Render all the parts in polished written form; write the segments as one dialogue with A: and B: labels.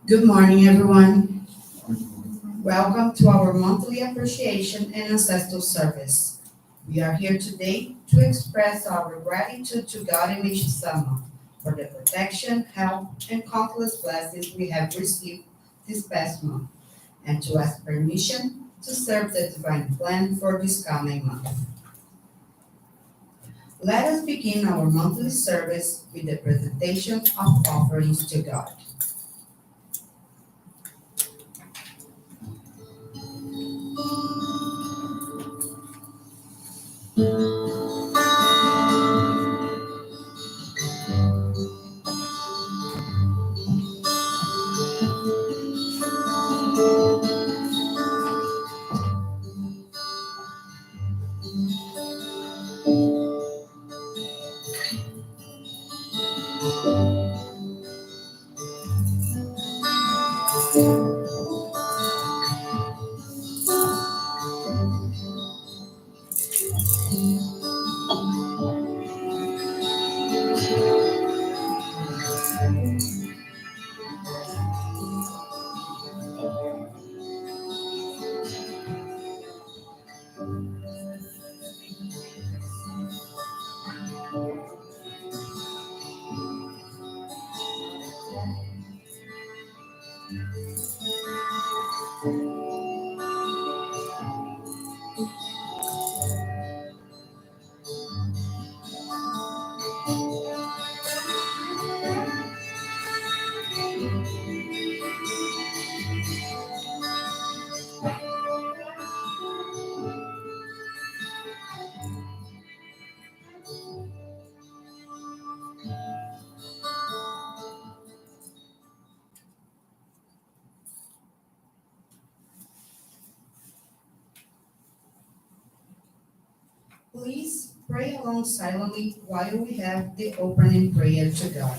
A: Good morning, everyone. Welcome to our monthly appreciation and ancestral service. We are here today to express our gratitude to God and Sama for the protection, help, and countless blessings we have received this past month, and to ask permission to serve the divine plan for this coming month. Let us begin our monthly service with the presentation of offerings to God. Please pray along silently while we have the opening prayer to God.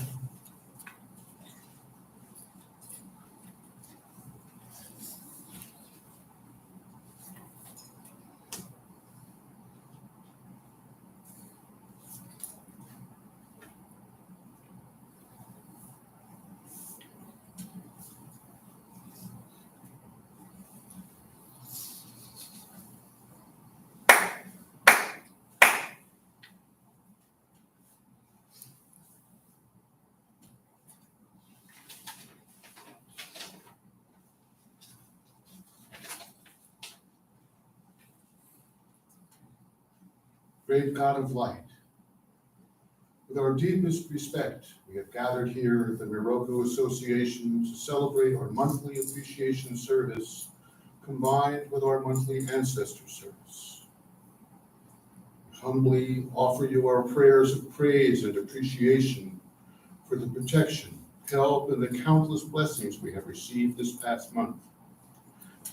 B: Great God of light, with our deepest respect, we have gathered here at the Miroku Association to celebrate our monthly appreciation service combined with our monthly ancestor service. We humbly offer you our prayers of praise and appreciation for the protection, help, and the countless blessings we have received this past month,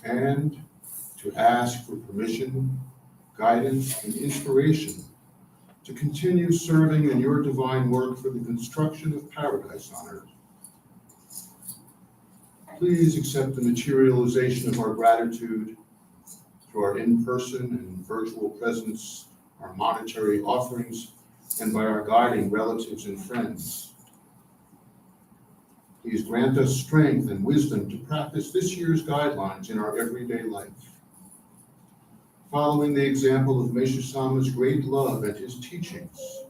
B: and to ask for permission, guidance, and inspiration to continue serving in your divine work for the construction of paradise on earth. Please accept the materialization of our gratitude through our in-person and virtual presence, our monetary offerings, and by our guiding relatives and friends. Please grant us strength and wisdom to practice this year's guidelines in our everyday life, following the example of Meishu Sama's great love and his teachings.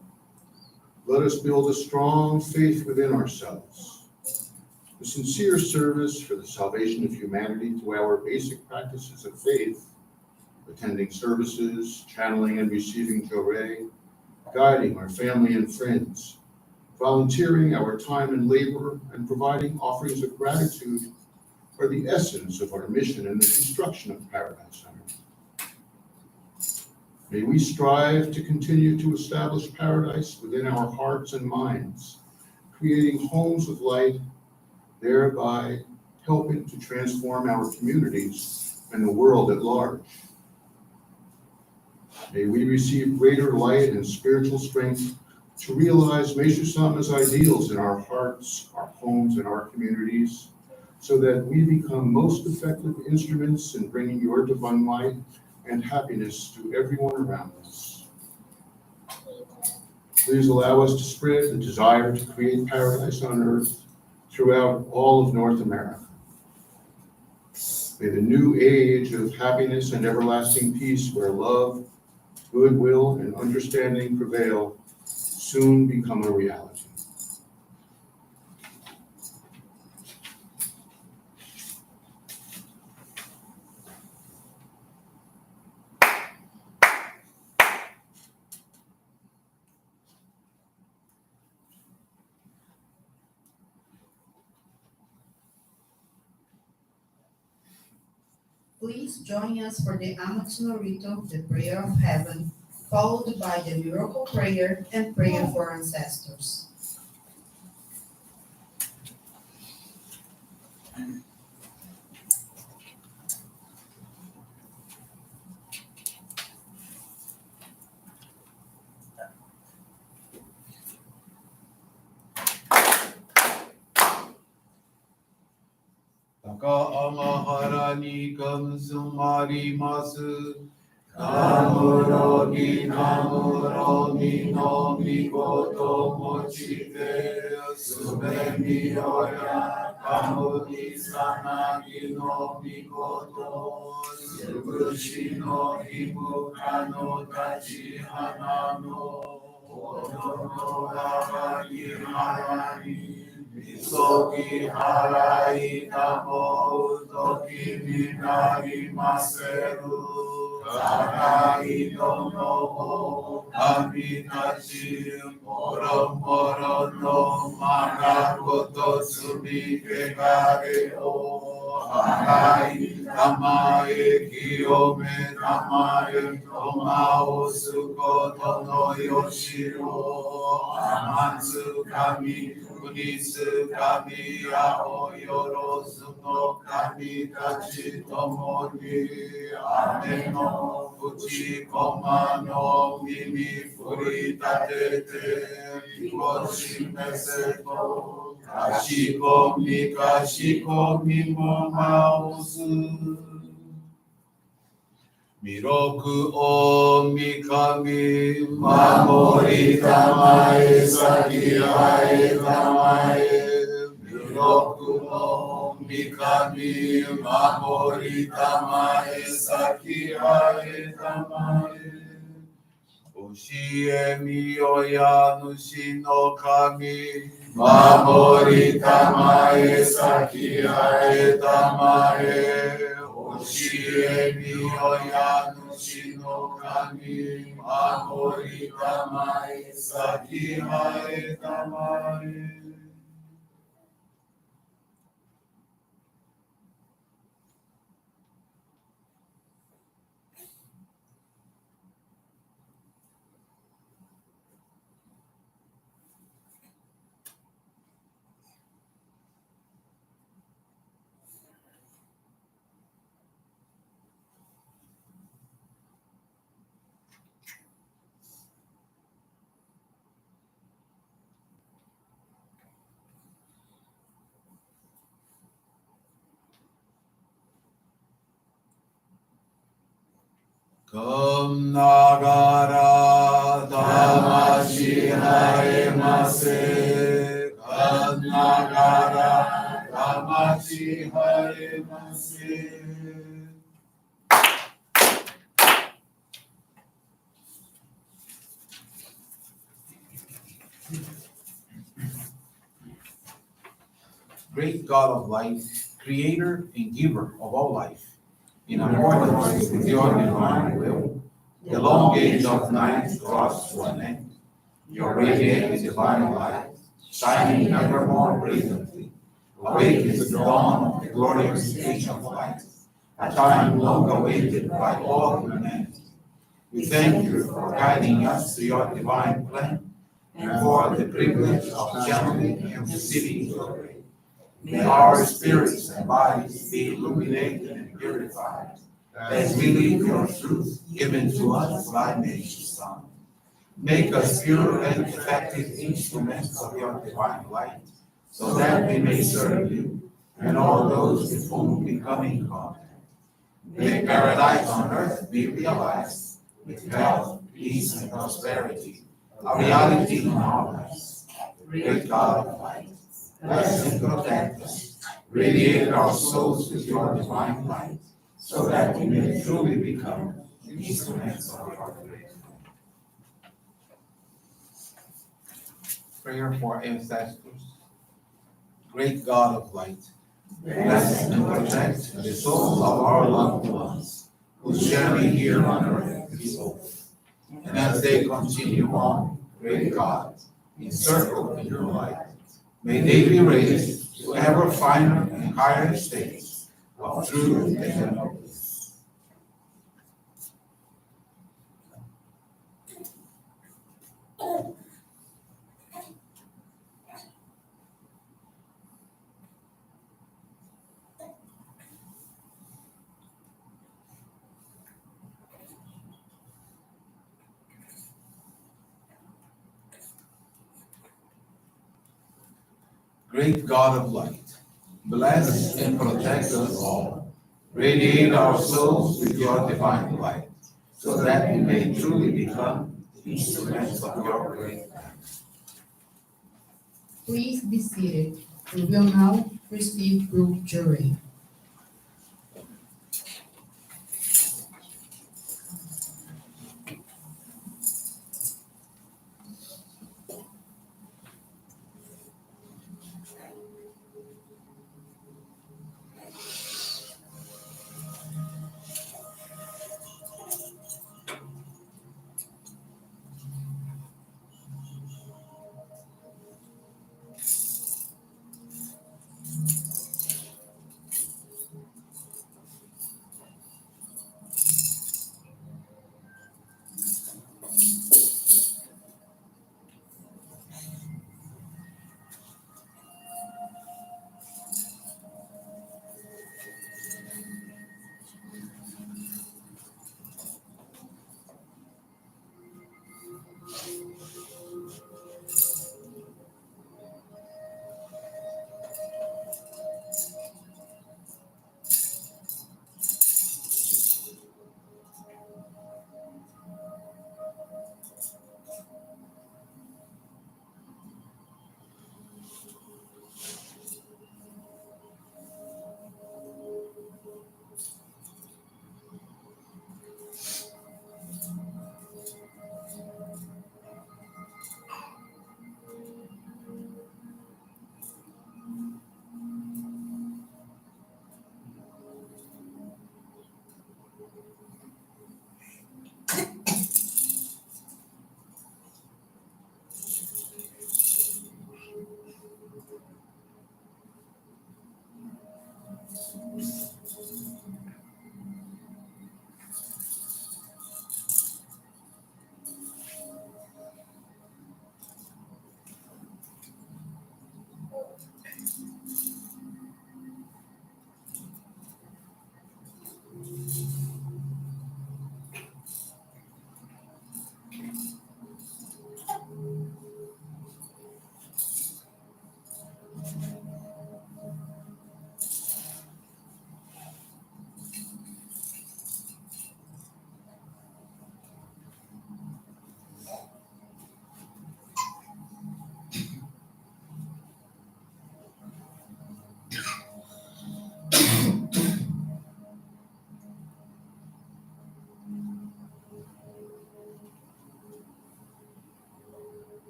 B: Let us build a strong faith within ourselves, a sincere service for the salvation of humanity through our basic practices of faith, attending services, channeling and receiving Joreh, guiding our family and friends, volunteering our time and labor, and providing offerings of gratitude are the essence of our mission in the construction of Paradise on Earth. May we strive to continue to establish paradise within our hearts and minds, creating homes of light, thereby helping to transform our communities and the world at large. May we receive greater light and spiritual strength to realize Meishu Sama's ideals in our hearts, our homes, and our communities, so that we become most effective instruments in bringing your divine light and happiness to everyone around us. Please allow us to spread the desire to create paradise on earth throughout all of North America. May the new age of happiness and everlasting peace, where love, goodwill, and understanding prevail, soon become a reality.
A: Please join us for the Amatsuno Rito, the Prayer of Heaven, followed by the Miracle Prayer and Prayer for Ancestors.
C: Taka amahara ni kamsumarimasu. Namuro ni no mikoto mochite. Sube mi oya kamu ni sanagi no mikoto. Subushi no hibu kano tachi hanano. Odo no harani harani. Misoki harai tamo toki minari maseru. Tarai dono o amitachi moro moro no manakoto sumi kegare o. Harai tamae kiyome tamae tomao sukoto no yoshiro. Amatsu kami Kunisu kami ao yorosu no kami tachi tomoni. Ame no fuchi koma no mimi furi tatete. Hikoshi meseto. Kashiko mi mo mausu. Miroku o mikami mamori tamae saki hae tamae. Miroku o mikami mamori tamae saki hae tamae. Oshie mi oya nushi no kami mamori tamae saki hae tamae. Oshie mi oya nushi no kami mamori tamae saki hae tamae. Kom nagara tamashi haemase. Kom nagara tamashi haemase. great God of light, creator and giver of all life, in accordance with your divine will, the long age of night draws to an end. Your radiant divine light, shining ever more brilliantly, awakens the dawn of the glorious age of light, a time long awaited by all humanity. We thank you for guiding us to your divine plan and for the privilege of channeling and receiving glory. May our spirits and bodies be illuminated and purified as we live your truth given to us by nature's Son. Make us pure and effective instruments of your divine light, so that we may serve you and all those with whom we come in contact. May paradise on earth be realized, with health, peace, and prosperity, a reality in our lives. Great God of light, bless and protect us, radiate our souls with your divine light, so that we may truly become instruments of your grace. Prayer for ancestors. Great God of light, bless and protect the souls of our loved ones whose journey here on earth is over. And as they continue on, great God, encircled in your light, may they be raised to ever finer and higher states of truth and of bliss. Great God of light, bless and protect us all. Radiate our souls with your divine light, so that we may truly become instruments of your great plan.
A: Please be seated. We will now receive group jury.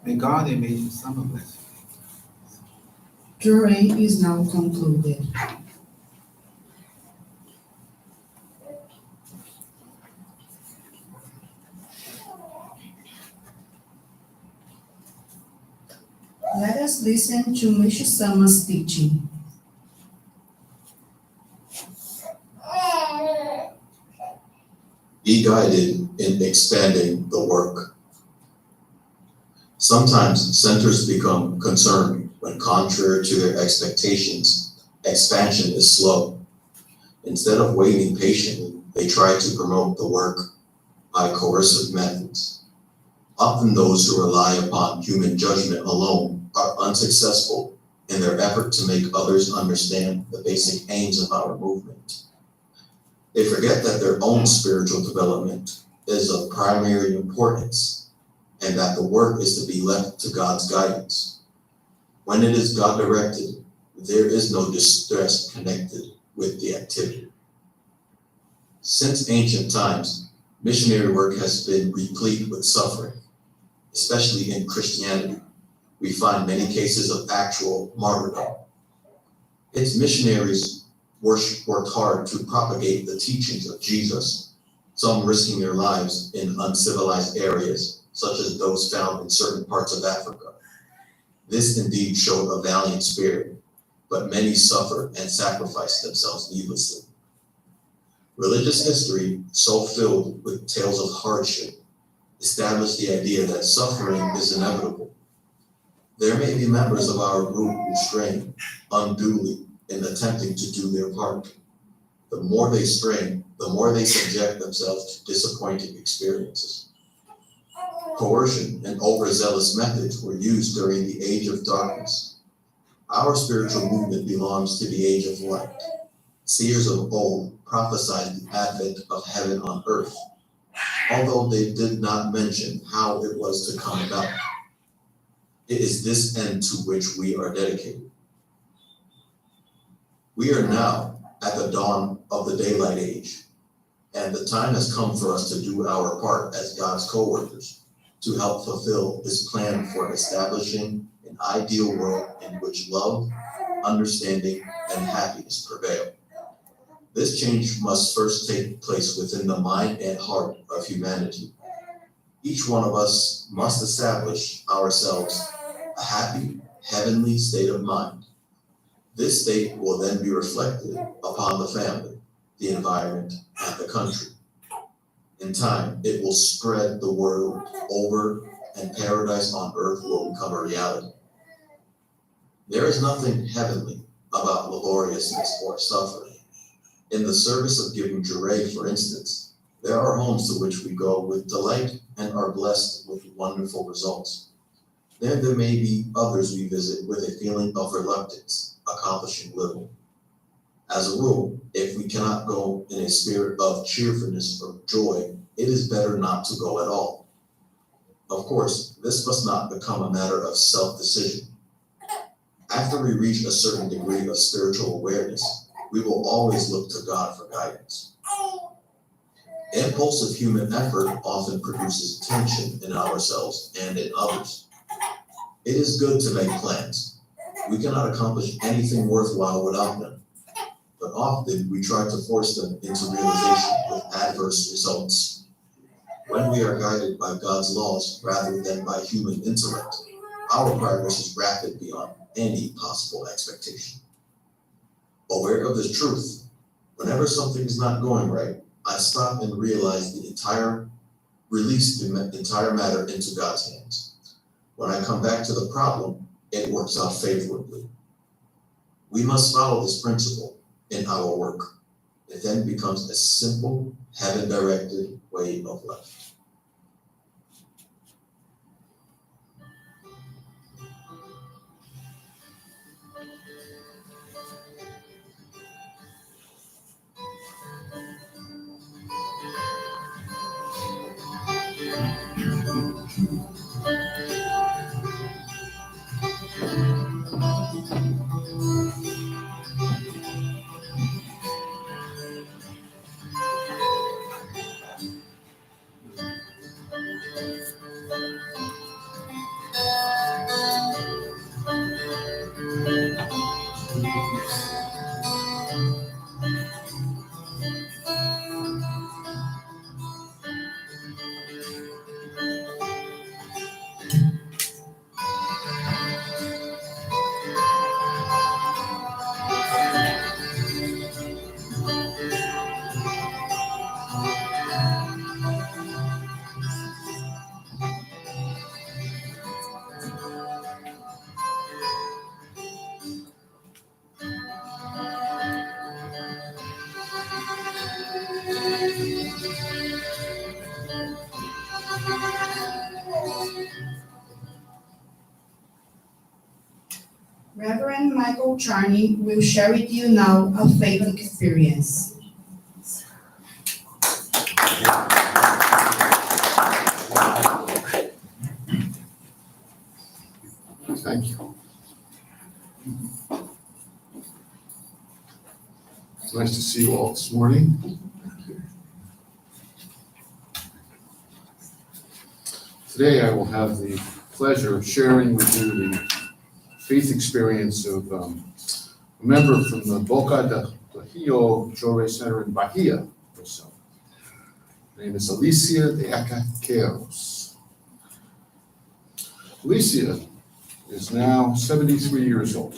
C: May God and may His Son bless you.
A: Jury is now concluded. Let us listen to Mr. Summer's teaching.
D: Be guided in expanding the work. Sometimes centers become concerned when, contrary to their expectations, expansion is slow. Instead of waiting patiently, they try to promote the work by coercive methods. Often those who rely upon human judgment alone are unsuccessful in their effort to make others understand the basic aims of our movement. They forget that their own spiritual development is of primary importance and that the work is to be left to God's guidance. When it is God-directed, there is no distress connected with the activity. Since ancient times, missionary work has been replete with suffering, especially in Christianity. We find many cases of actual martyrdom. Its missionaries worked hard to propagate the teachings of Jesus, some risking their lives in uncivilized areas, such as those found in certain parts of Africa. This indeed showed a valiant spirit, but many suffered and sacrificed themselves needlessly. Religious history, so filled with tales of hardship, established the idea that suffering is inevitable. There may be members of our group who strain unduly in attempting to do their part. The more they strain, the more they subject themselves to disappointing experiences. Coercion and overzealous methods were used during the age of darkness. Our spiritual movement belongs to the age of light. Seers of old prophesied the advent of heaven on earth, although they did not mention how it was to come about. It is this end to which we are dedicated. We are now at the dawn of the daylight age, and the time has come for us to do our part as God's co-workers to help fulfill His plan for establishing an ideal world in which love, understanding, and happiness prevail. This change must first take place within the mind and heart of humanity. Each one of us must establish ourselves a happy, heavenly state of mind. This state will then be reflected upon the family, the environment, and the country. In time, it will spread the world over, and paradise on earth will become a reality. There is nothing heavenly about laboriousness or suffering. In the service of giving juré, for instance, there are homes to which we go with delight and are blessed with wonderful results. Then there may be others we visit with a feeling of reluctance, accomplishing little. As a rule, if we cannot go in a spirit of cheerfulness or joy, it is better not to go at all. Of course, this must not become a matter of self-decision. After we reach a certain degree of spiritual awareness, we will always look to God for guidance. Impulsive human effort often produces tension in ourselves and in others. It is good to make plans. We cannot accomplish anything worthwhile without them, but often we try to force them into realization with adverse results. When we are guided by God's laws rather than by human intellect, our progress is rapid beyond any possible expectation. Aware of this truth, whenever something is not going right, I stop and realize release the entire matter into God's hands. When I come back to the problem, it works out favorably. We must follow this principle in our work. It then becomes a simple, heaven-directed way of life.
A: Reverend Michael Charney will share with you now a faith experience.
B: Thank you. It's nice to see you all this morning. Today I will have the pleasure of sharing with you the faith experience of a member from the Boca del Rio Jore Center in Bahia, Brazil. Her name is Alicia de Acaqueiros. Alicia is now 73 years old.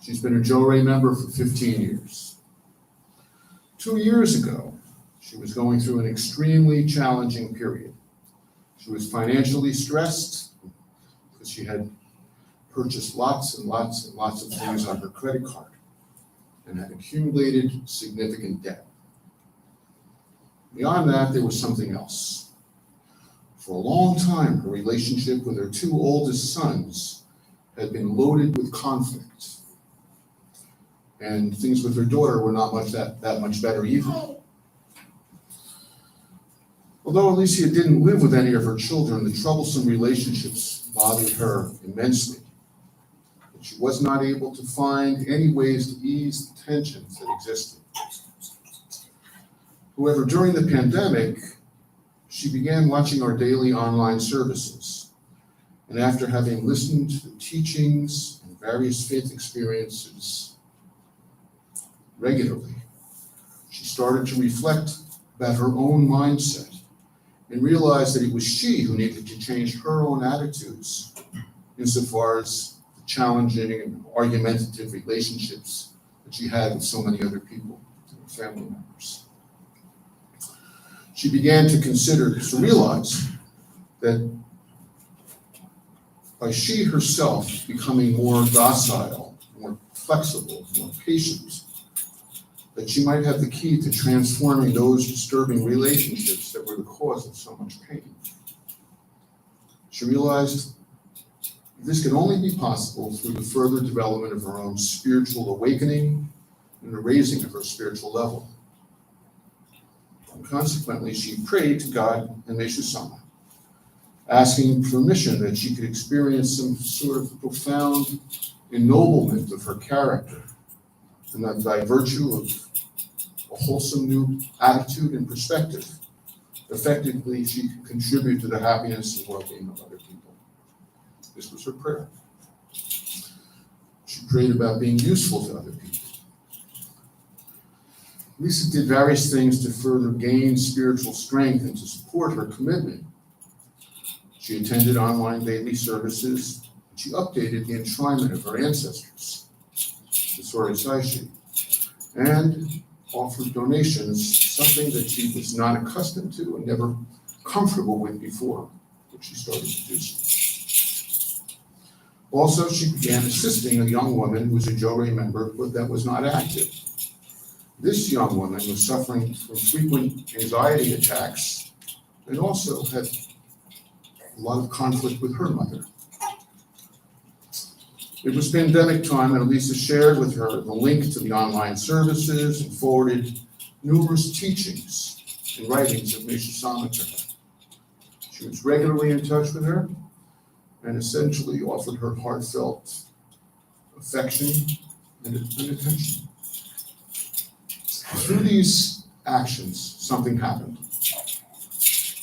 B: She's been a Jore member for 15 years. 2 years ago, she was going through an extremely challenging period. She was financially stressed because she had purchased lots and lots and lots of things on her credit card and had accumulated significant debt. Beyond that, there was something else. For a long time, her relationship with her two oldest sons had been loaded with conflict. And things with her daughter were not that much better either. Although Alicia didn't live with any of her children, the troublesome relationships bothered her immensely. But she was not able to find any ways to ease the tensions that existed. However, during the pandemic, she began watching our daily online services. And after having listened to the teachings and various faith experiences regularly, she started to reflect about her own mindset and realized that it was she who needed to change her own attitudes insofar as the challenging and argumentative relationships that she had with so many other people, her family members. She began to realize that by she herself becoming more docile, more flexible, more patient, that she might have the key to transforming those disturbing relationships that were the cause of so much pain. She realized this could only be possible through the further development of her own spiritual awakening and the raising of her spiritual level. And consequently, she prayed to God and Meshu Sama, asking permission that she could experience some sort of profound ennoblement of her character, and that by virtue of a wholesome new attitude and perspective, effectively she could contribute to the happiness and well-being of other people. This was her prayer. She prayed about being useful to other people. Lisa did various things to further gain spiritual strength and to support her commitment. She attended online daily services. She updated the enshrinement of her ancestors, the Sori Saishi, and offered donations, something that she was not accustomed to and never comfortable with before, but she started to do so. Also, she began assisting a young woman who was a Jōrei member but that was not active. This young woman was suffering from frequent anxiety attacks and also had a lot of conflict with her mother. It was pandemic time, and Elisa shared with her the link to the online services and forwarded numerous teachings and writings of Meishu-sama to her. She was regularly in touch with her and essentially offered her heartfelt affection and attention. Through these actions, something happened.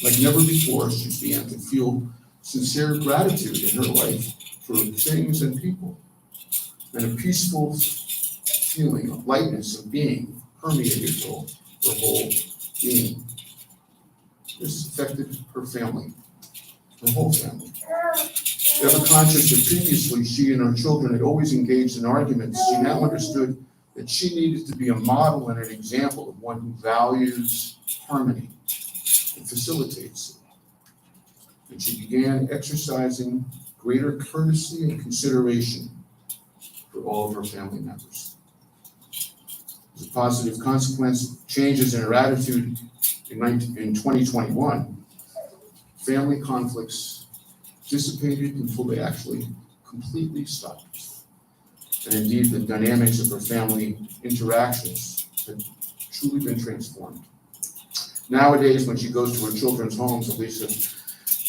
B: Like never before, she began to feel sincere gratitude in her life for things and people, and a peaceful feeling of lightness of being permeated her whole being. This affected her family, her whole family. Ever conscious that previously she and her children had always engaged in arguments, she now understood that she needed to be a model and an example of one who values harmony and facilitates it. And she began exercising greater courtesy and consideration for all of her family members. As a positive consequence of changes in her attitude in 2021, family conflicts dissipated until they actually completely stopped. And indeed, the dynamics of her family interactions had truly been transformed. Nowadays, when she goes to her children's homes, Elisa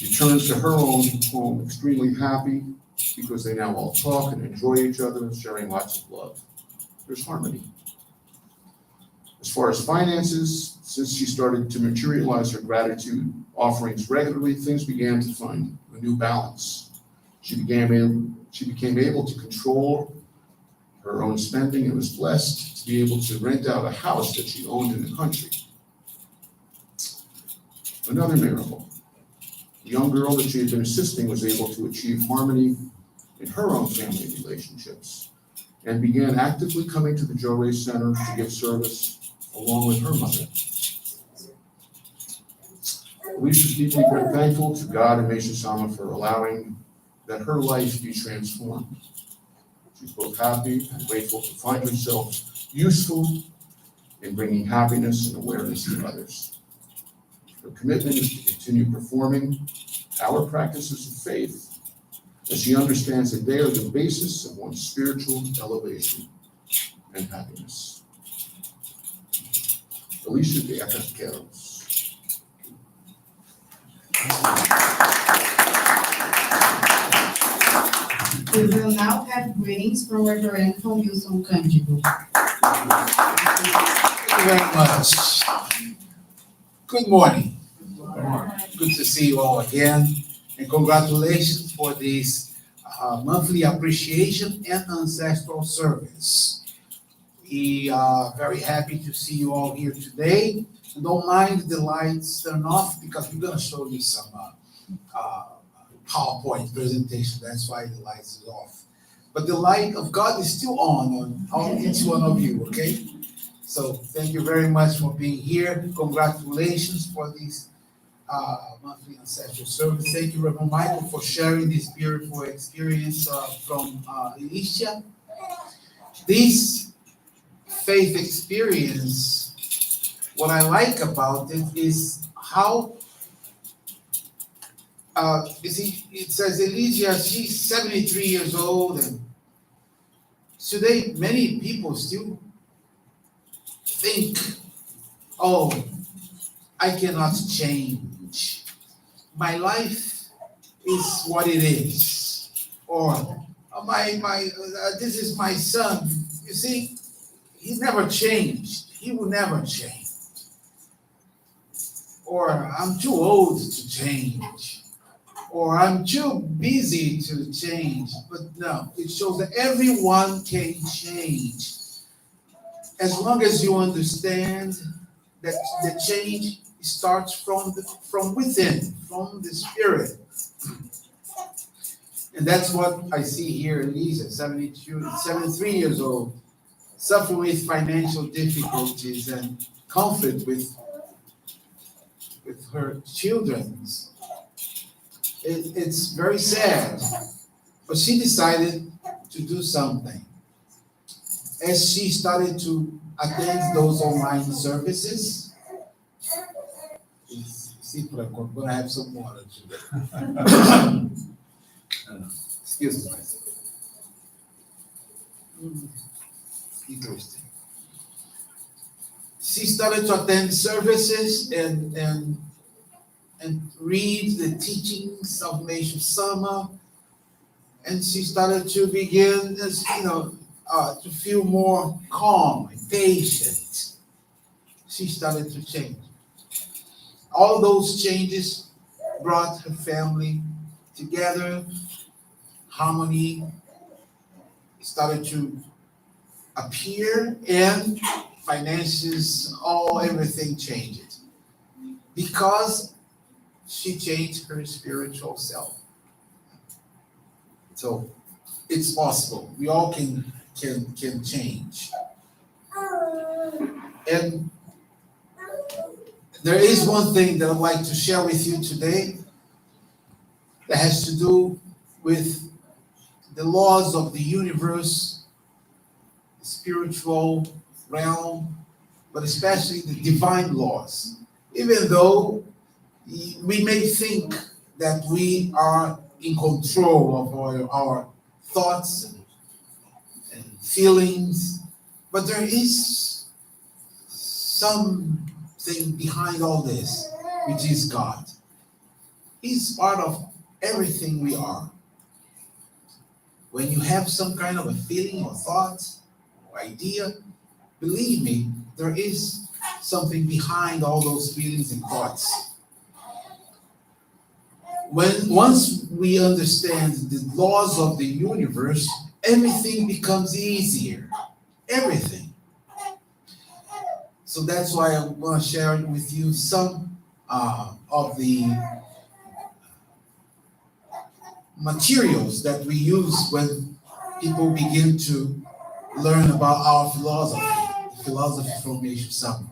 B: returns to her own home extremely happy because they now all talk and enjoy each other and sharing lots of love. There's harmony. As far as finances, since she started to materialize her gratitude offerings regularly, things began to find a new balance. She became able to control her own spending and was blessed to be able to rent out a house that she owned in the country. Another miracle. The young girl that she had been assisting was able to achieve harmony in her own family relationships and began actively coming to the Jōrei Center to give service along with her mother. Elisa is deeply thankful to God and Meishu-sama for allowing that her life be transformed. She's both happy and grateful to find herself useful in bringing happiness and awareness to others. Her commitment is to continue performing our practices of faith as she understands that they are the basis of one's spiritual elevation and happiness. Alicia de Acasqueros.
A: We will now have greetings from Reverend Wilson Kanjibu.
E: Thank you very much. Good morning. Good to see you all again, and congratulations for this monthly appreciation and ancestral service. We are very happy to see you all here today. And don't mind the lights turn off because we're going to show you some PowerPoint presentation. That's why the lights is off. But the light of God is still on each one of you, okay? So thank you very much for being here. Congratulations for this monthly ancestral service. Thank you, Reverend Michael, for sharing this beautiful experience from Alicia. This faith experience, what I like about it is how, you see, it says Alicia, she's 73 years old, and today many people still think, oh, I cannot change. My life is what it is. Or this is my son. You see, he never changed. He will never change. Or I'm too old to change. Or I'm too busy to change. But no, it shows that everyone can change. As long as you understand that the change starts from within, from the spirit. And that's what I see here in Lisa, 73 years old, suffering with financial difficulties and conflict with her children. It's very sad, but she decided to do something. As she started to attend those online services, see, I'm gonna have some water today. Excuse me. Interesting. She started to attend services and read the teachings of Meishu Sama, and she started to begin, to feel more calm and patient. She started to change. All those changes brought her family together. Harmony started to appear, and finances, everything changed. Because she changed her spiritual self. So it's possible. We all can change. And there is one thing that I'd like to share with you today that has to do with the laws of the universe, the spiritual realm, but especially the divine laws. Even though we may think that we are in control of our thoughts and feelings, but there is something behind all this, which is God. He's part of everything we are. When you have some kind of a feeling or thought or idea, believe me, there is something behind all those feelings and thoughts. Once we understand the laws of the universe, everything becomes easier. Everything. So that's why I'm going to share with you some of the materials that we use when people begin to learn about our philosophy, the philosophy from Meishu Sama.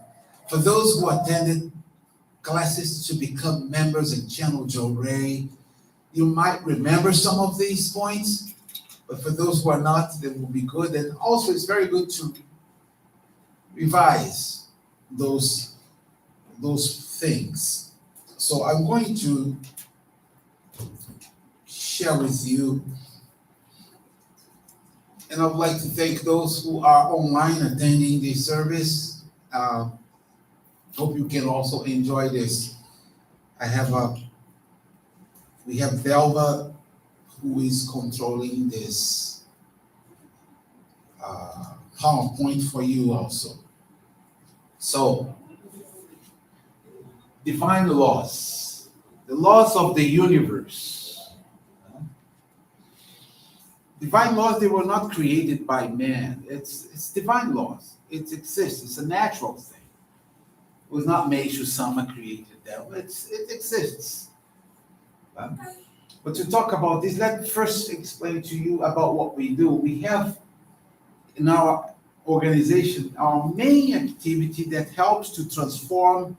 E: For those who attended classes to become members in Channel Joe Ray, you might remember some of these points, but for those who are not, they will be good. And also, it's very good to revise those things. So I'm going to share with you, and I would like to thank those who are online attending this service. Hope you can also enjoy this. We have Velva, who is controlling this PowerPoint for you also. So, define the laws of the universe. Divine laws, they were not created by man. It's divine laws. It exists. It's a natural thing. It was not Meishu Sama created them. It exists. But to talk about this, let's first explain to you about what we do. We have in our organization our main activity that helps to transform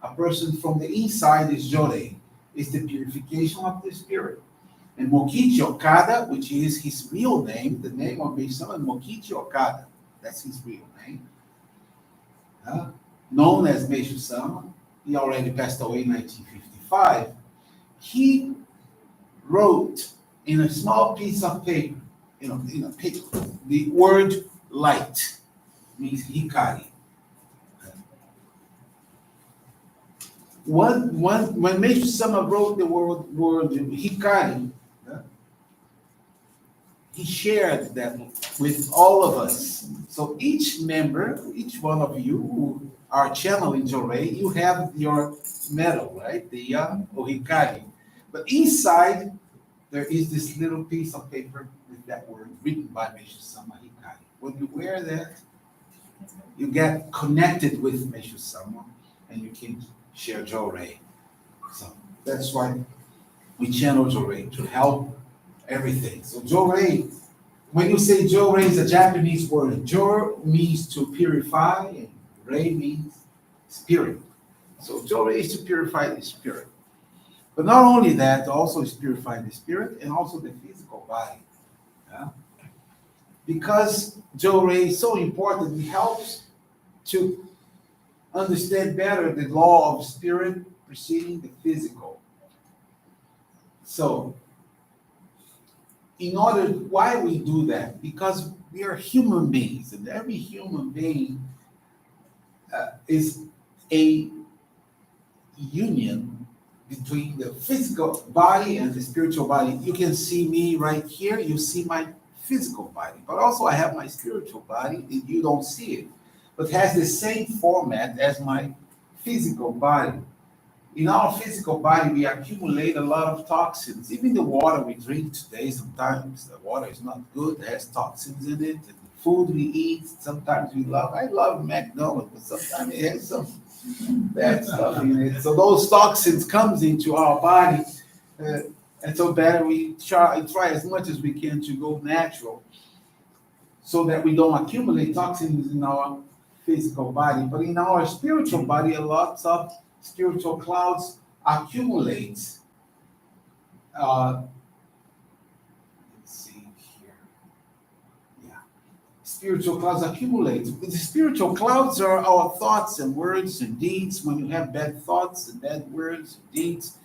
E: a person from the inside is Jore, is the purification of the spirit. And Mokichi Okada, which is his real name, the name of his son, Mokichi Okada, that's his real name, known as Meishu Sama. He already passed away in 1955. He wrote in a small piece of paper, the word light, means hikari. when Meishu Sama wrote the word Hikari, he shared that with all of us. So each member, each one of you who are channeling Jorei, you have your medal, right? The Ohikari. But inside, there is this little piece of paper with that word written by Meishu Sama Hikari. When you wear that, you get connected with Meishu Sama and you can share Jorei. So that's why we channel Jorei to help everything. So Jorei, when you say Jorei, is a Japanese word. Jor means to purify, and Rei means spirit. So Jorei is to purify the spirit. But not only that, also is purify the spirit and also the physical body. Yeah? Because Jorei is so important, it helps to understand better the law of spirit preceding the physical. So, why we do that? Because we are human beings, and every human being is a union between the physical body and the spiritual body. You can see me right here, you see my physical body, but also I have my spiritual body, and you don't see it, but has the same format as my physical body. In our physical body, we accumulate a lot of toxins. Even the water we drink today, sometimes the water is not good, it has toxins in it. And the food we eat, sometimes I love McDonald's, but sometimes it has some bad stuff in it. So those toxins comes into our body, and so better we try as much as we can to go natural, so that we don't accumulate toxins in our physical body. But in our spiritual body, a lot of spiritual clouds accumulate. Let's see here. Yeah. Spiritual clouds accumulate. The spiritual clouds are our thoughts and words and deeds. When you have bad thoughts and bad words and deeds,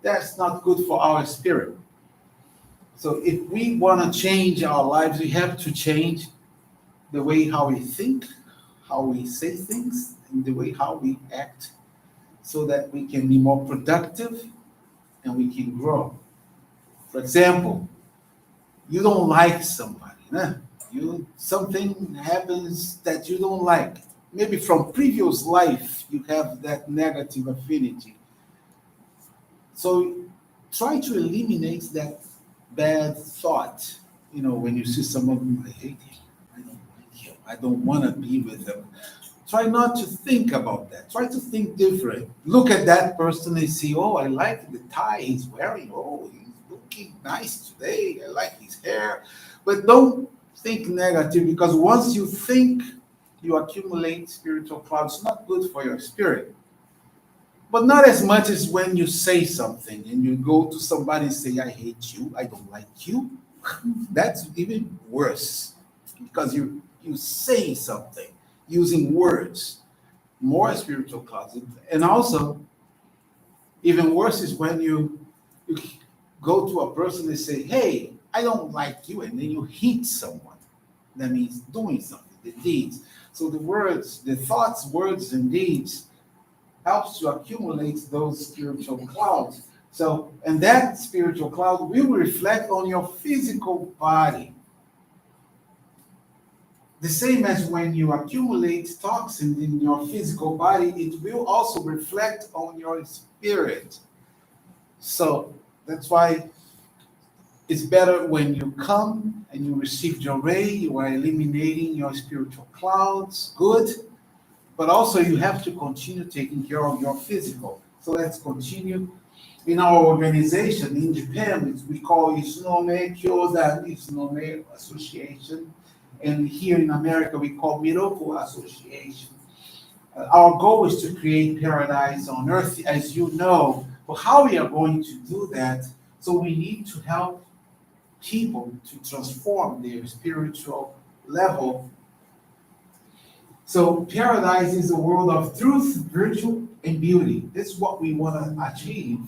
E: that's not good for our spirit. So if we want to change our lives, we have to change the way how we think, how we say things, and the way how we act, so that we can be more productive and we can grow. For example, you don't like somebody, né? Something happens that you don't like. Maybe from previous life you have that negative affinity. So try to eliminate that bad thought. When you see someone, I hate him, I don't like him, I don't want to be with him. Try not to think about that. Try to think different. Look at that person and see, oh, I like the tie he's wearing. Oh, he's looking nice today. I like his hair. But don't think negative, because once you think, you accumulate spiritual clouds. It's not good for your spirit. But not as much as when you say something and you go to somebody and say, I hate you, I don't like you. That's even worse, because you say something using words, more spiritual clouds. And also, even worse is when you go to a person and say, hey, I don't like you, and then you hit someone. That means doing something, the deeds. So the words, the thoughts, words, and deeds helps to accumulate those spiritual clouds. So, and that spiritual cloud will reflect on your physical body. The same as when you accumulate toxins in your physical body, it will also reflect on your spirit. So that's why it's better when you come and you receive Jorei, you are eliminating your spiritual clouds, good. But also you have to continue taking care of your physical. So let's continue. In our organization in Japan, we call Isunome Kyodan Isunome Association. And here in America, we call Miroku Association. Our goal is to create paradise on earth, as you know. But how we are going to do that? So we need to help people to transform their spiritual level. So paradise is a world of truth, virtue, and beauty. This is what we want to achieve.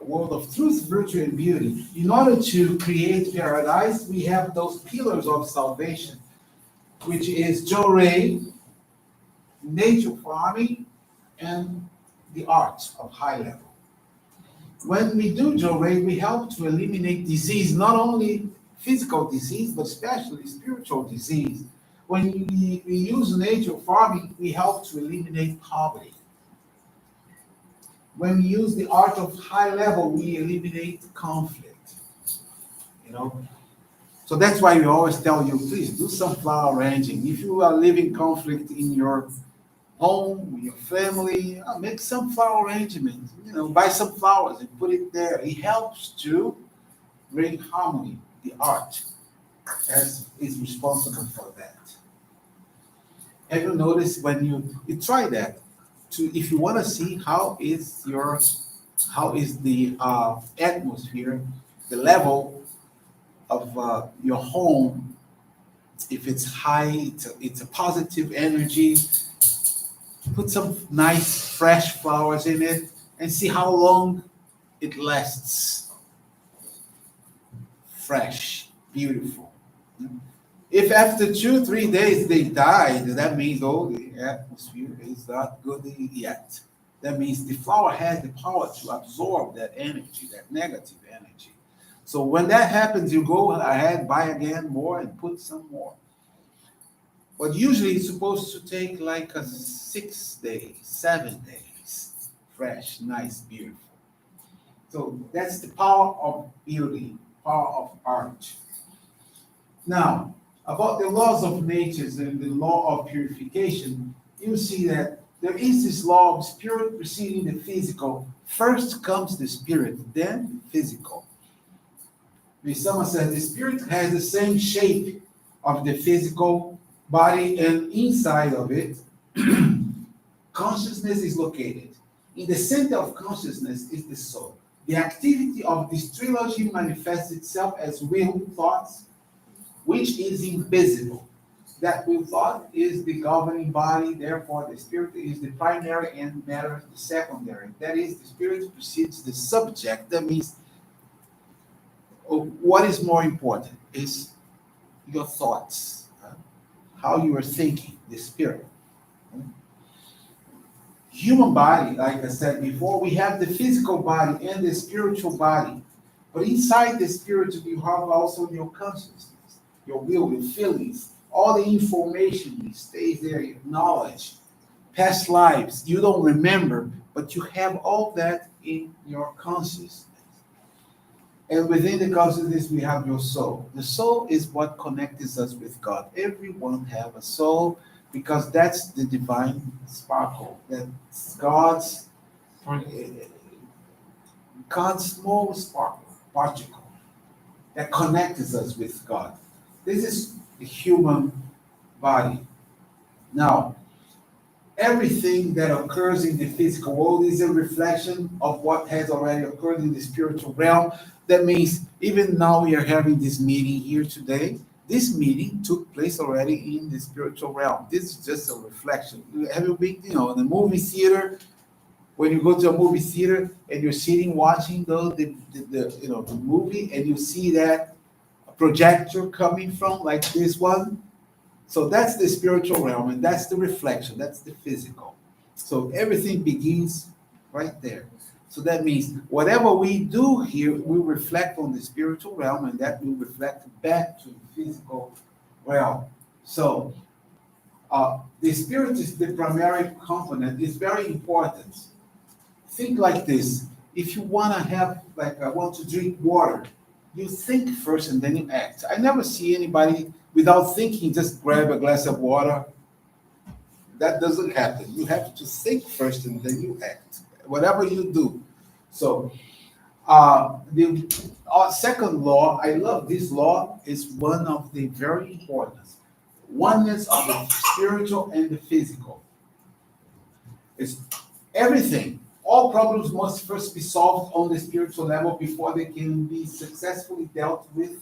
E: A world of truth, virtue, and beauty. In order to create paradise, we have those pillars of salvation, which is Jorei, nature farming, and the art of high level. When we do Jorei, we help to eliminate disease, not only physical disease, but especially spiritual disease. When we use nature farming, we help to eliminate poverty. When we use the art of high level, we eliminate conflict. You know, so that's why we always tell you, please do some flower arranging. If you are living conflict in your home, with your family, make some flower arrangements. You know, buy some flowers and put it there. It helps to bring harmony. The art is responsible for that. Have you noticed when you try that? If you want to see how is the atmosphere, the level of your home, if it's high, it's a positive energy. Put some nice fresh flowers in it and see how long it lasts. Fresh, beautiful. If after 2-3 days they died, that means the atmosphere is not good yet. That means the flower has the power to absorb that energy, that negative energy. So when that happens, you go ahead, buy again more, and put some more. But usually it's supposed to take like 6 days, 7 days, fresh, nice, beautiful. So that's the power of beauty, power of art. Now, about the laws of nature and the law of purification, you see that there is this law of spirit preceding the physical. First comes the spirit, then the physical. Someone said the spirit has the same shape of the physical body, and inside of it, consciousness is located. In the center of consciousness is the soul. The activity of this trilogy manifests itself as will thoughts, which is invisible. That will thought is the governing body, therefore the spirit is the primary and matter the secondary. That is, the spirit precedes the subject. That means what is more important is your thoughts, how you are thinking, the spirit. Human body, like I said before, we have the physical body and the spiritual body. But inside the spiritual, you have also your consciousness, your will, your feelings, all the information stays there, your knowledge, past lives. You don't remember, but you have all that in your consciousness. And within the consciousness, we have your soul. The soul is what connects us with God. Everyone have a soul because that's the divine sparkle. That's God's small sparkle, particle that connects us with God. This is the human body. Now, everything that occurs in the physical world is a reflection of what has already occurred in the spiritual realm. That means even now we are having this meeting here today. This meeting took place already in the spiritual realm. This is just a reflection. Have you been, in the movie theater? When you go to a movie theater and you're sitting watching the movie, and you see that projector coming from like this one. So that's the spiritual realm, and that's the reflection. That's the physical. So everything begins right there. So that means whatever we do here, we reflect on the spiritual realm, and that will reflect back to the physical realm. So the spirit is the primary component. It's very important. Think like this. If you want to have, like, I want to drink water, you think first and then you act. I never see anybody without thinking just grab a glass of water. That doesn't happen. You have to think first and then you act. Whatever you do. So the second law, I love this law, is one of the very important. Oneness of the spiritual and the physical. It's everything. All problems must first be solved on the spiritual level before they can be successfully dealt with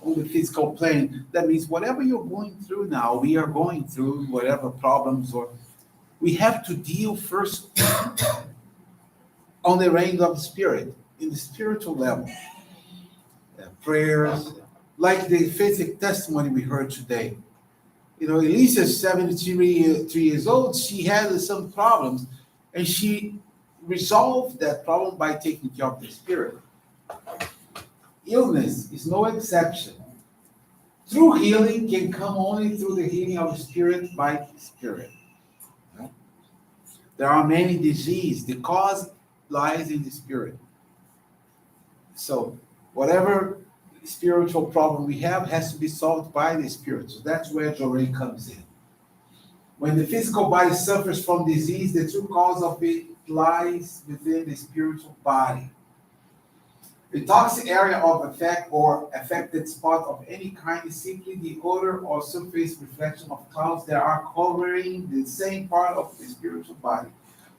E: on the physical plane. That means whatever you're going through now, we are going through whatever problems, or we have to deal first on the range of the spirit, in the spiritual level. Prayers, like the faith testimony we heard today. Elisa's 73 years old. She had some problems, and she resolve that problem by taking care of the spirit. Illness is no exception. True healing can come only through the healing of the spirit by spirit. There are many diseases. The cause lies in the spirit. So whatever spiritual problem we have has to be solved by the spirit. So that's where Jorei comes in. When the physical body suffers from disease, the true cause of it lies within the spiritual body. The toxic area of effect or affected spot of any kind is simply the odor or surface reflection of clouds that are covering the same part of the spiritual body.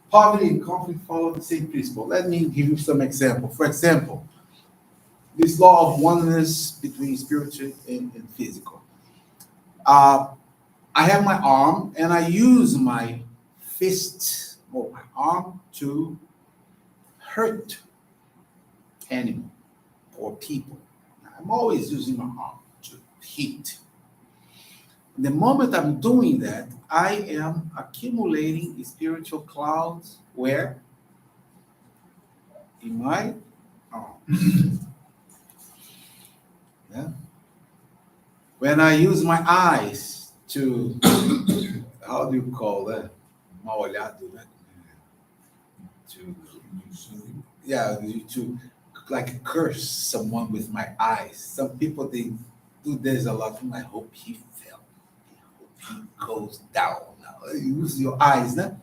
E: Poverty and conflict follow the same principle. Let me give you some example. For example, this law of oneness between spiritual and physical. I have my arm and I use my fist or my arm to hurt animal or people. I'm always using my arm to hit. The moment I'm doing that, I am accumulating spiritual clouds where? In my arm. Yeah. When I use my eyes to, how do you call that? Mal olhado, né? To like curse someone with my eyes. Some people they do this a lot. I hope he fell. I hope he goes down. Now you use your eyes, né?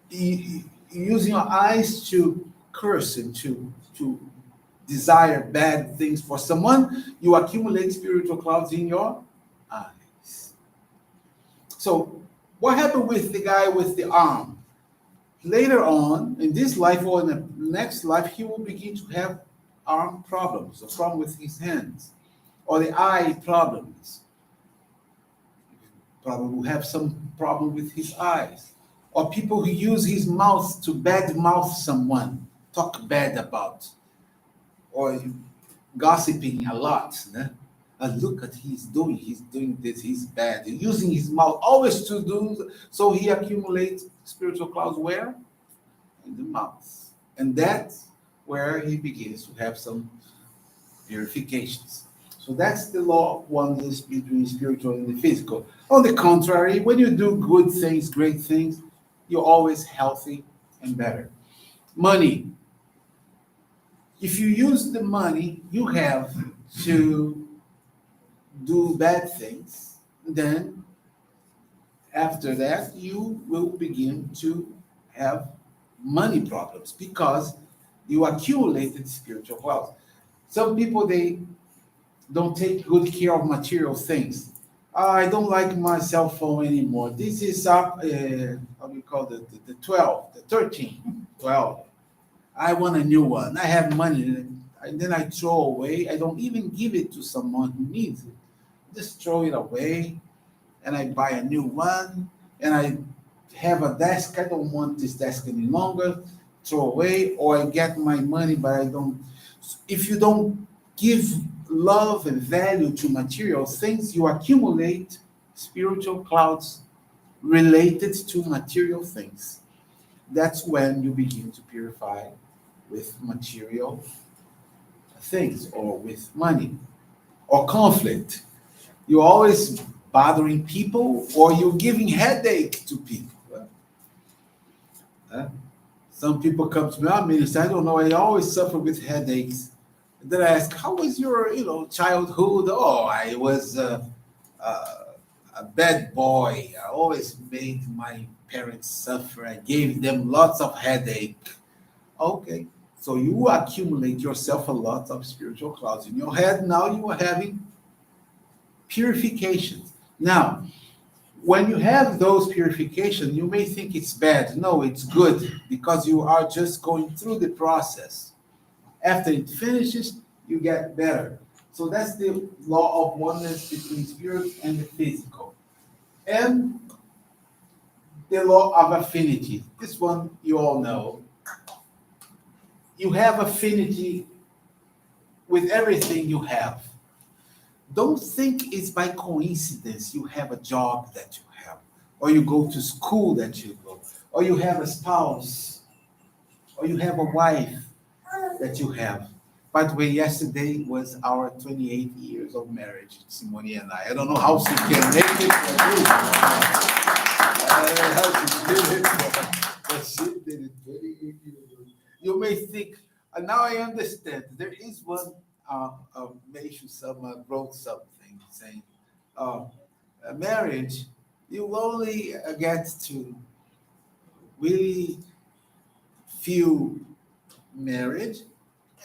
E: You use your eyes to curse and to desire bad things for someone. You accumulate spiritual clouds in your eyes. So what happened with the guy with the arm? Later on, in this life or in the next life, he will begin to have arm problems, a problem with his hands, or the eye problems. Probably will have some problem with his eyes. Or people who use his mouth to bad mouth someone, talk bad about, or gossiping a lot. Né? Look at he's doing this, he's bad. Using his mouth always to do, so he accumulates spiritual clouds where? In the mouth. And that's where he begins to have some purifications. So that's the law of oneness between spiritual and the physical. On the contrary, when you do good things, great things, you're always healthy and better. Money. If you use the money you have to do bad things, then after that, you will begin to have money problems because you accumulated spiritual wealth. Some people, they don't take good care of material things. I don't like my cell phone anymore. This is up, how do you call it, the 12, the 13, 12. I want a new one. I have money, and then I throw away. I don't even give it to someone who needs it. Just throw it away, and I buy a new one, and I have a desk. I don't want this desk any longer. Throw away, or I get my money, but I don't. If you don't give love and value to material things, you accumulate spiritual clouds related to material things. That's when you begin to purify with material things or with money or conflict. You're always bothering people or you're giving headache to people. Some people come to me, Minister, I don't know, I always suffer with headaches. And then I ask, how was your, childhood? Oh, I was a bad boy. I always made my parents suffer. I gave them lots of headache. Okay, so you accumulate yourself a lot of spiritual clouds in your head. Now you are having purifications. Now, when you have those purifications, you may think it's bad. No, it's good because you are just going through the process. After it finishes, you get better. So that's the law of oneness between spirit and the physical. And the law of affinity. This one you all know. You have affinity with everything you have. Don't think it's by coincidence you have a job that you have, or you go to school that you go, or you have a spouse or you have a wife that you have. By the way, yesterday was our 28 years of marriage, Simone and I. I don't know how she can make it for you. I don't know how she did it, but she did it 28 years. You may think, and now I understand. There is one Meishu Sama wrote something saying, a marriage, you only get to really feel marriage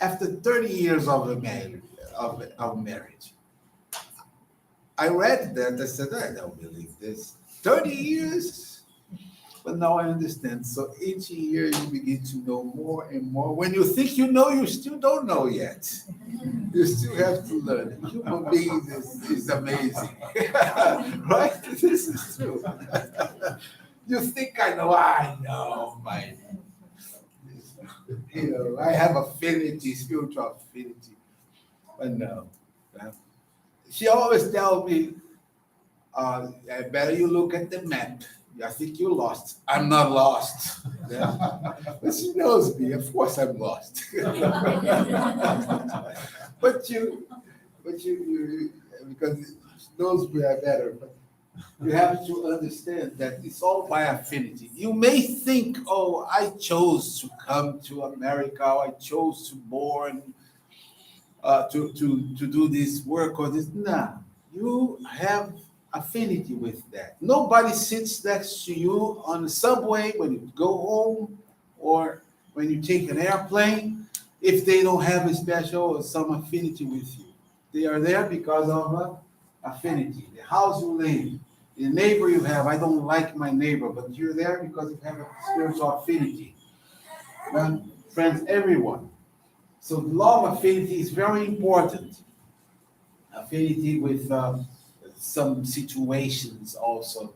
E: after 30 years of a marriage, of marriage. I read that, I said, I don't believe this. 30 years? But now I understand. So each year you begin to know more and more. When you think you know, you still don't know yet. You still have to learn. Human beings is amazing. Right? This is true. You think I know, my, I have affinity, spiritual affinity. But no. She always tells me, I better you look at the map. I think you're lost. I'm not lost. Yeah. But she knows me. Of course I'm lost. but you, because she knows me better. But you have to understand that it's all by affinity. You may think, oh, I chose to come to America. I chose to born to do this work or this. Nah, you have affinity with that. Nobody sits next to you on the subway when you go home or when you take an airplane if they don't have a special or some affinity with you. They are there because of affinity. The house you live, the neighbor you have. I don't like my neighbor, but you're there because you have a spiritual affinity. Friends, everyone. So the law of affinity is very important. Affinity with some situations also.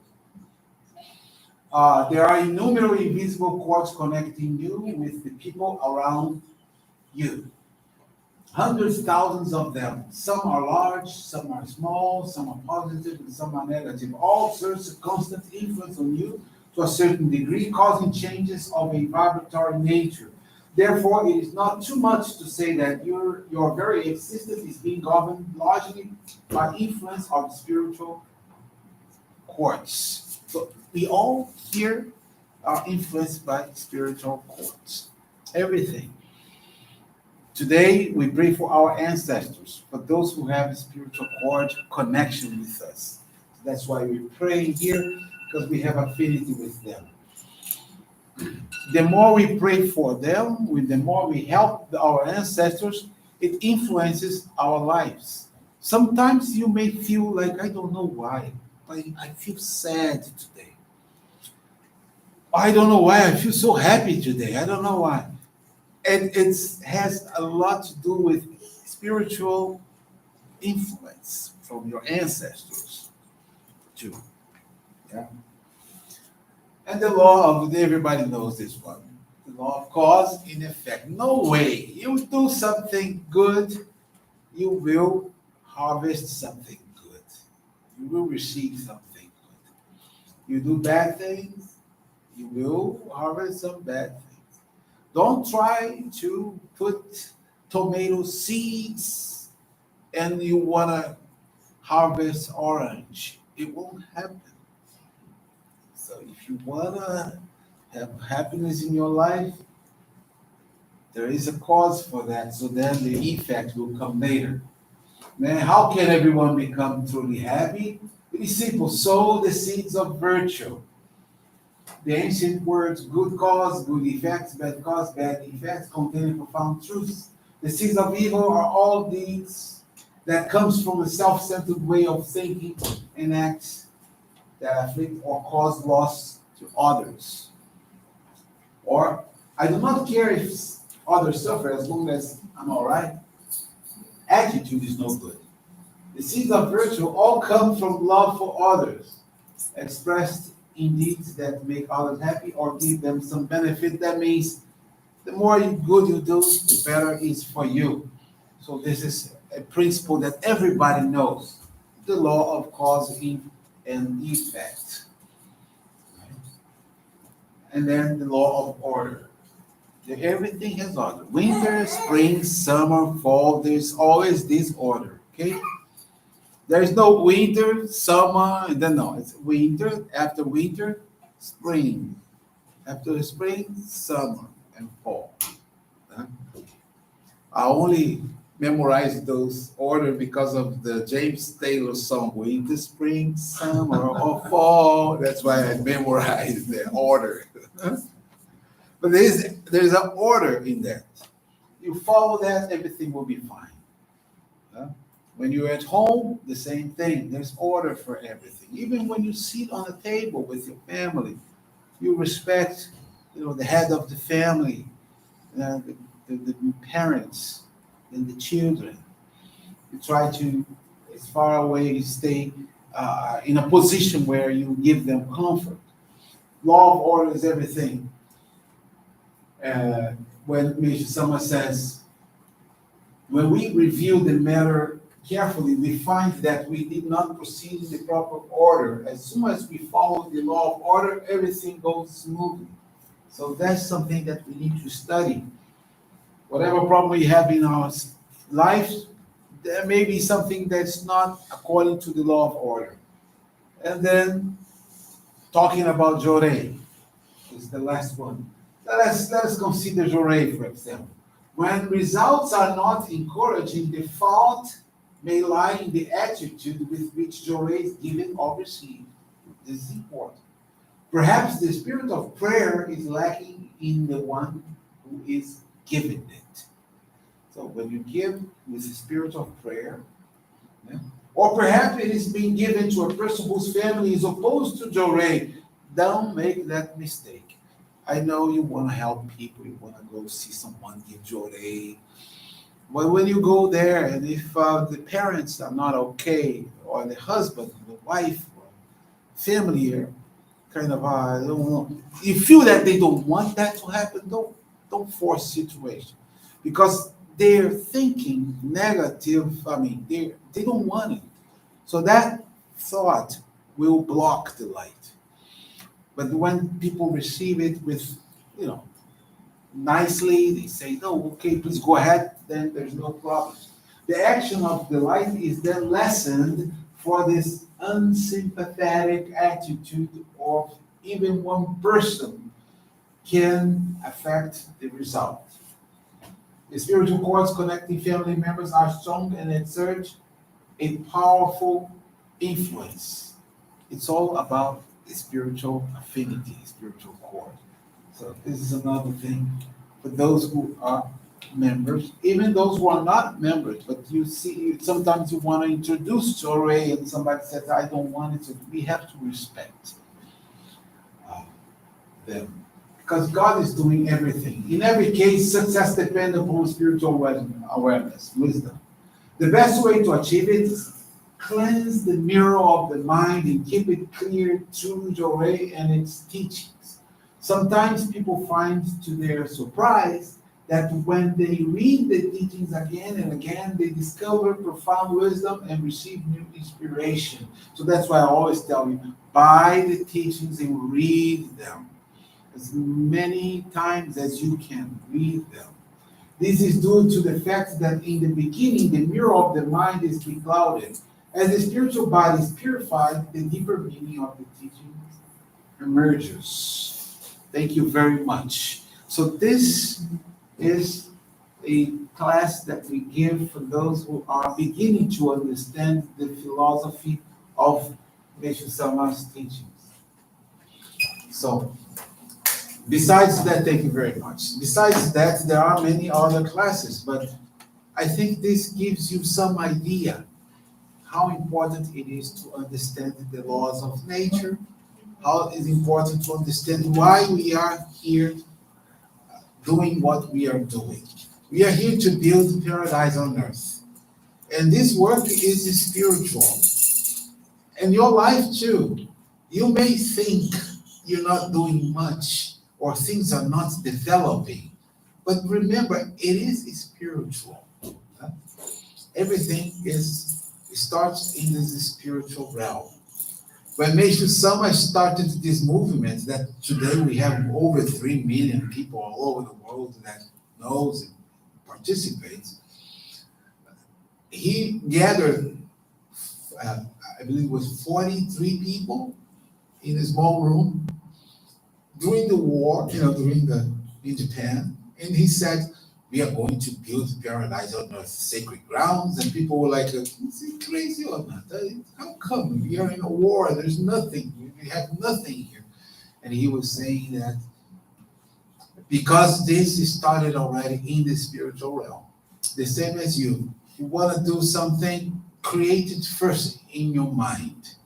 E: There are innumerable invisible cords connecting you with the people around you. Hundreds, thousands of them. Some are large, some are small, some are positive, and some are negative. All exert a constant influence on you to a certain degree, causing changes of a vibratory nature. Therefore, it is not too much to say that your very existence is being governed largely by influence of spiritual cords. So we all here are influenced by spiritual cords. Everything. Today, we pray for our ancestors, for those who have a spiritual cord connection with us. That's why we pray here, because we have affinity with them. The more we pray for them, the more we help our ancestors, it influences our lives. Sometimes you may feel like, I don't know why, but I feel sad today. I don't know why I feel so happy today. I don't know why. And it has a lot to do with spiritual influence from your ancestors, too. Yeah. And the law of, everybody knows this one, the law of cause and effect. No way. You do something good, you will harvest something good. You will receive something good. You do bad things, you will harvest some bad things. Don't try to put tomato seeds and you want to harvest orange. It won't happen. So if you want to have happiness in your life, there is a cause for that, so then the effect will come later. Then how can everyone become truly happy? It is simple. Sow the seeds of virtue. The ancient words good cause, good effects, bad cause, bad effects contain profound truths. The seeds of evil are all deeds that comes from a self-centered way of thinking and acts that afflict or cause loss to others. Or, I do not care if others suffer as long as I'm all right. Attitude is no good. The seeds of virtue all come from love for others, expressed in deeds that make others happy or give them some benefit. That means the more good you do, the better it is for you. So this is a principle that everybody knows. The law of cause and effect. And then the law of order.
C: Everything has order. Winter, spring, summer, fall, there's always this order, okay? There's no winter, summer, and then no, it's winter, after winter, spring. After the spring, summer, and fall. Huh? I only memorized those order because of the James Taylor song, Winter, Spring, Summer, or Fall. That's why I memorized the order. But there's an order in that. You follow that, everything will be fine. Huh? When you're at home, the same thing. There's order for everything. Even when you sit on a table with your family, you respect, the head of the family, the parents, and the children. You try to, as far away, you stay in a position where you give them comfort. Law of order is everything. When Mr. Summer says, when we review the matter carefully, we find that we did not proceed in the proper order. As soon as we follow the law of order, everything goes smoothly. So that's something that we need to study. Whatever problem we have in our life, there may be something that's not according to the law of order. And then talking about Jorei is the last one. Let us consider Jorei, for example. When results are not encouraging, the fault may lie in the attitude with which Jorei is given or received. This is important. Perhaps the spirit of prayer is lacking in the one who is giving it. So when you give with the spirit of prayer, or perhaps it is being given to a person whose family is opposed to Jorei, don't make that mistake. I know you want to help people, you want to go see someone give Jorei. But when you go there, and if the parents are not okay, or the husband, the wife, or family are kind of, I don't know, you feel that they don't want that to happen, don't force situation. Because they're thinking negative, they don't want it. So that thought will block the light. But when people receive it with, nicely, they say, no, okay, please go ahead, then there's no problem. The action of the light is then lessened for this unsympathetic attitude of even one person can affect the result. The spiritual cords connecting family members are strong and exert a powerful influence. It's all about the spiritual affinity, spiritual cord. So this is another thing for those who are members, even those who are not members, but you see, sometimes you want to introduce Jorei and somebody says, I don't want it, so we have to respect them. Because God is doing everything. In every case, success depends upon spiritual awareness, wisdom. The best way to achieve it is cleanse the mirror of the mind and keep it clear through Jorei and its teachings. Sometimes people find to their surprise that when they read the teachings again and again, they discover profound wisdom and receive new inspiration. So that's why I always tell you, buy the teachings and read them as many times as you can read them. This is due to the fact that in the beginning, the mirror of the mind is beclouded. As the spiritual body is purified, the deeper meaning of the teachings emerges. Thank you very much. So this is a class that we give for those who are beginning to understand the philosophy of Mr. Sama's teachings. So, besides that, thank you very much. Besides that, there are many other classes, but I think this gives you some idea how important it is to understand the laws of nature, how it is important to understand why we are here doing what we are doing. We are here to build paradise on earth. And this work is spiritual. And your life too. You may think you're not doing much or things are not developing. But remember, it is spiritual. Everything starts in this spiritual realm.
E: When Mission Summer started this movement that today we have over 3 million people all over the world that knows and participates, he gathered, I believe it was 43 people in a small room during the war, in Japan. And he said, we are going to build paradise on earth, sacred grounds. And people were like, is it crazy or not? How come? We are in a war, there's nothing, we have nothing here. And he was saying that because this started already in the spiritual realm, the same as you want to do something, create it first in your mind.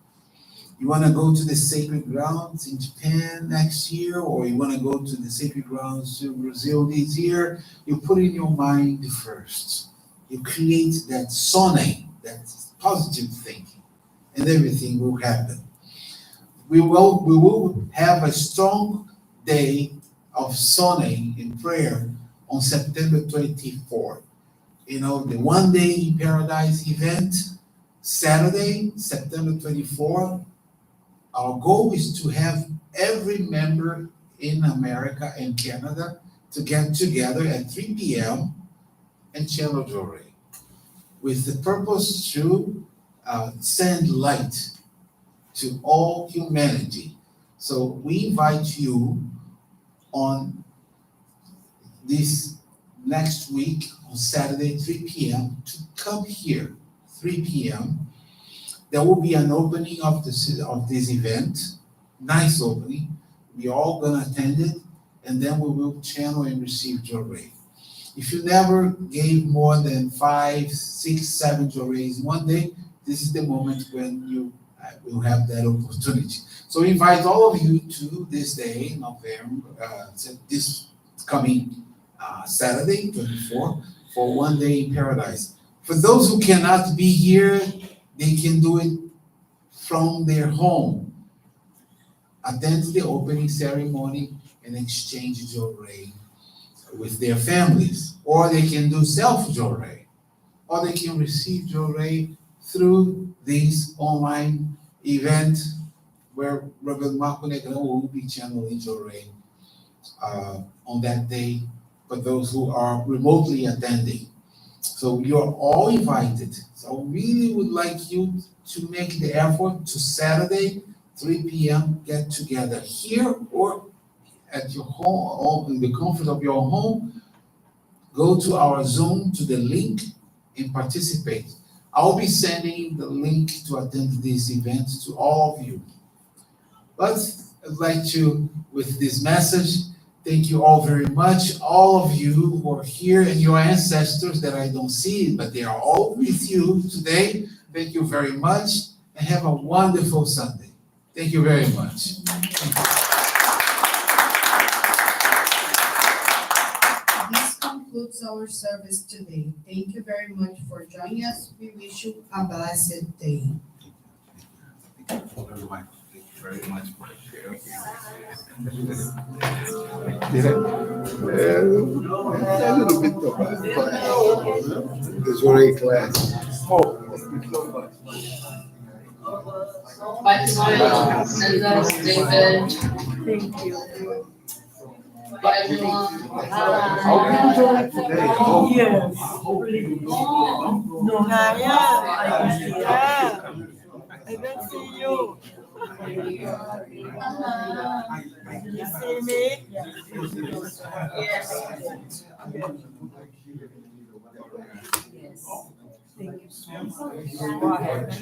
E: You want to go to the sacred grounds in Japan next year, or you want to go to the sacred grounds to Brazil this year, you put in your mind first. You create that sonne, that positive thinking, and everything will happen. We will have a strong day of sonne in prayer on September 24th. The One Day in Paradise event, Saturday, September 24th. Our goal is to have every member in America and Canada to get together at 3 p.m. and channel Joy, with the purpose to send light to all humanity. So we invite you on this next week on Saturday, 3 p.m. to come here, 3 p.m. There will be an opening of this event, nice opening. We all gonna attend it, and then we will channel and receive Joy. If you never gave more than 5, 6, 7 Joys in one day, this is the moment when you will have that opportunity. So we invite all of you to this day, November, this coming Saturday, 24, for One Day in Paradise. For those who cannot be here, they can do it from their home. Attend the opening ceremony and exchange Joy with their families. Or they can do self-Joy. Or they can receive Joy through this online event where Reverend Marco Negrão will be channeling Joy on that day for those who are remotely attending. So you're all invited. So I really would like you to make the effort to Saturday, 3 p.m., get together here or at your home, or in the comfort of your home. Go to our Zoom, to the link, and participate. I'll be sending the link to attend this event to all of you. But I'd like to, with this message, thank you all very much. All of you who are here and your ancestors that I don't see, but they are all with you today. Thank you very much, and have a wonderful Sunday. Thank you very much.
A: This concludes our service today. Thank you very much for joining us. We wish you a blessed day.
C: Thank you very much for sharing.
E: A little bit of class. It's very class.
F: Bye, Smile, Linda, David.
G: Thank you.
F: Bye, everyone.
E: How did you enjoy today?
G: Yes. No, yeah. I don't see you. You see me? Yes. Thank you so much.